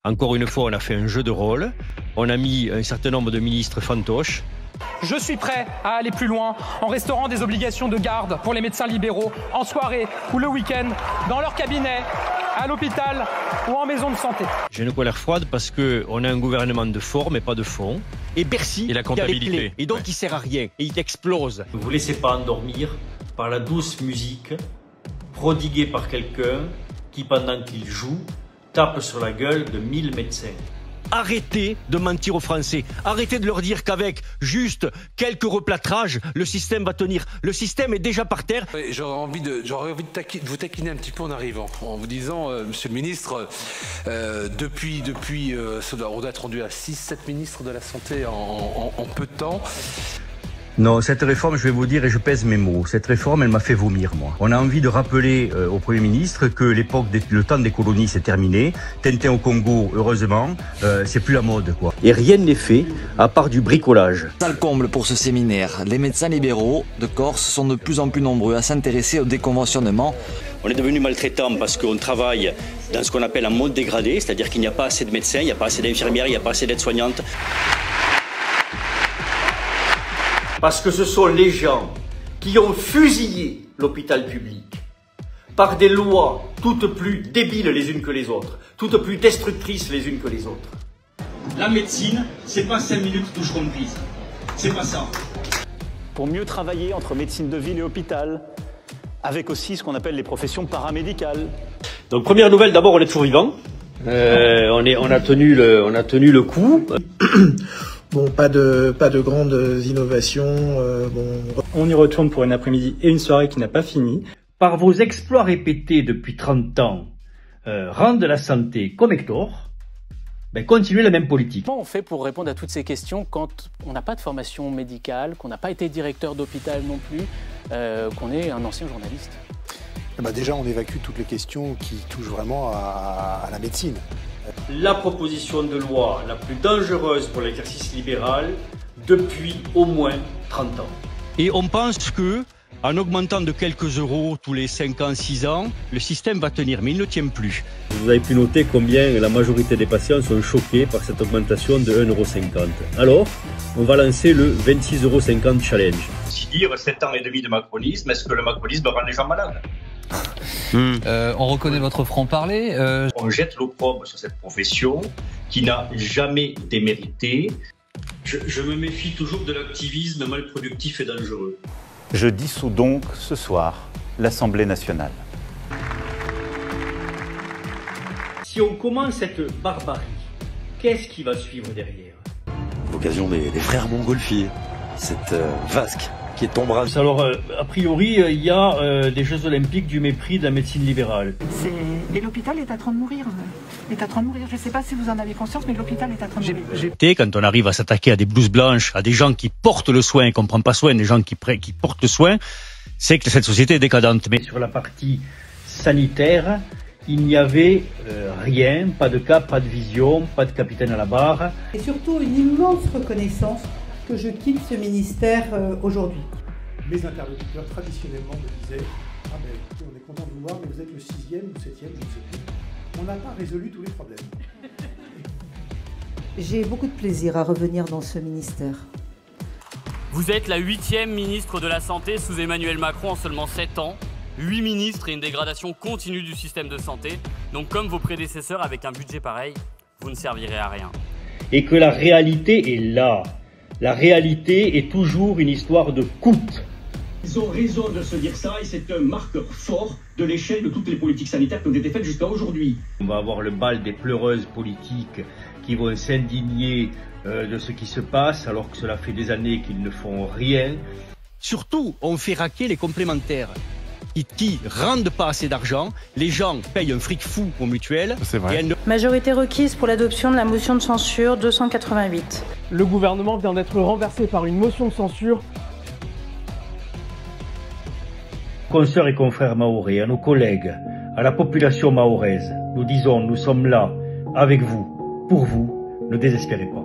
Encore une fois, on a fait un jeu de rôle. On a mis un certain nombre de ministres fantoches. Je suis prêt à aller plus loin en restaurant des obligations de garde pour les médecins libéraux en soirée ou le week-end, dans leur cabinet, à l'hôpital ou en maison de santé. J'ai une colère froide parce qu'on a un gouvernement de forme et pas de fond. Et Bercy, et la comptabilité. Et donc il sert à rien et il explose. Ne vous laissez pas endormir par la douce musique prodiguée par quelqu'un qui, pendant qu'il joue, tape sur la gueule de 1000 médecins. Arrêtez de mentir aux Français. Arrêtez de leur dire qu'avec juste quelques replâtrages, le système va tenir. Le système est déjà par terre. J'aurais envie de vous taquiner un petit peu en arrivant, en vous disant, Monsieur le Ministre, depuis on doit être rendu à 6-7 ministres de la Santé en peu de temps. Non, cette réforme, je vais vous dire, et je pèse mes mots, cette réforme, elle m'a fait vomir, moi. On a envie de rappeler au Premier ministre que le temps des colonies, c'est terminé. Tintin au Congo, heureusement, c'est plus la mode, quoi. Et rien n'est fait, à part du bricolage. Sale comble pour ce séminaire. Les médecins libéraux de Corse sont de plus en plus nombreux à s'intéresser au déconventionnement. On est devenu maltraitant parce qu'on travaille dans ce qu'on appelle un mode dégradé, c'est-à-dire qu'il n'y a pas assez de médecins, il n'y a pas assez d'infirmières, il n'y a pas assez d'aides-soignantes. Parce que ce sont les gens qui ont fusillé l'hôpital public par des lois toutes plus débiles les unes que les autres, toutes plus destructrices les unes que les autres. La médecine, c'est pas 5 minutes touche comprise. C'est pas ça. Pour mieux travailler entre médecine de ville et hôpital, avec aussi ce qu'on appelle les professions paramédicales. Donc première nouvelle, d'abord on est toujours vivant. On a tenu le coup. Bon, pas de grandes innovations. On y retourne pour une après-midi et une soirée qui n'a pas fini. Par vos exploits répétés depuis 30 ans, rendre la santé comme Hector, continuez la même politique. Comment on fait pour répondre à toutes ces questions quand on n'a pas de formation médicale, qu'on n'a pas été directeur d'hôpital non plus, qu'on est un ancien journaliste? Déjà, on évacue toutes les questions qui touchent vraiment à la médecine. La proposition de loi la plus dangereuse pour l'exercice libéral depuis au moins 30 ans. Et on pense que, en augmentant de quelques euros tous les 5 ans, 6 ans, le système va tenir, mais il ne tient plus. Vous avez pu noter combien la majorité des patients sont choqués par cette augmentation de 1,50 €. Alors, on va lancer le 26,50 € challenge. Si dire 7 ans et demi de macronisme, est-ce que le macronisme rend les gens malades? On reconnaît votre franc-parler. On jette l'opprobre sur cette profession qui n'a jamais démérité. Je me méfie toujours de l'activisme mal productif et dangereux. Je dissous donc ce soir l'Assemblée nationale. Si on commence cette barbarie, qu'est-ce qui va suivre derrière? L'occasion des frères Montgolfier, cette vasque qui est tombera. Alors, a priori, il y a des Jeux Olympiques du mépris de la médecine libérale. Et l'hôpital est en train de mourir. Je ne sais pas si vous en avez conscience, mais l'hôpital est en train de mourir. Quand on arrive à s'attaquer à des blouses blanches, à des gens qui portent le soin et qu'on ne prend pas soin, des gens qui portent le soin, c'est que cette société est décadente. Mais sur la partie sanitaire, il n'y avait rien, pas de cap, pas de vision, pas de capitaine à la barre. Et surtout une immense reconnaissance que je quitte ce ministère aujourd'hui. Mes interlocuteurs traditionnellement me disaient « Ah ben écoutez, on est content de vous voir, mais vous êtes le 6e ou 7e, je ne sais plus. On n'a pas résolu tous les problèmes. » J'ai beaucoup de plaisir à revenir dans ce ministère. Vous êtes la 8e ministre de la Santé sous Emmanuel Macron en seulement 7 ans. 8 ministres et une dégradation continue du système de santé. Donc comme vos prédécesseurs, avec un budget pareil, vous ne servirez à rien. Et que la réalité est là. La réalité est toujours une histoire de coût. Ils ont raison de se dire ça et c'est un marqueur fort de l'échec de toutes les politiques sanitaires qui ont été faites jusqu'à aujourd'hui. On va avoir le bal des pleureuses politiques qui vont s'indigner de ce qui se passe alors que cela fait des années qu'ils ne font rien. Surtout, on fait raquer les complémentaires qui rendent pas assez d'argent. Les gens payent un fric fou aux mutuelles. C'est vrai. Majorité requise pour l'adoption de la motion de censure 288. Le gouvernement vient d'être renversé par une motion de censure. Consoeurs et confrères mahorais, à nos collègues, à la population mahoraise, nous disons, nous sommes là, avec vous, pour vous, ne désespérez pas.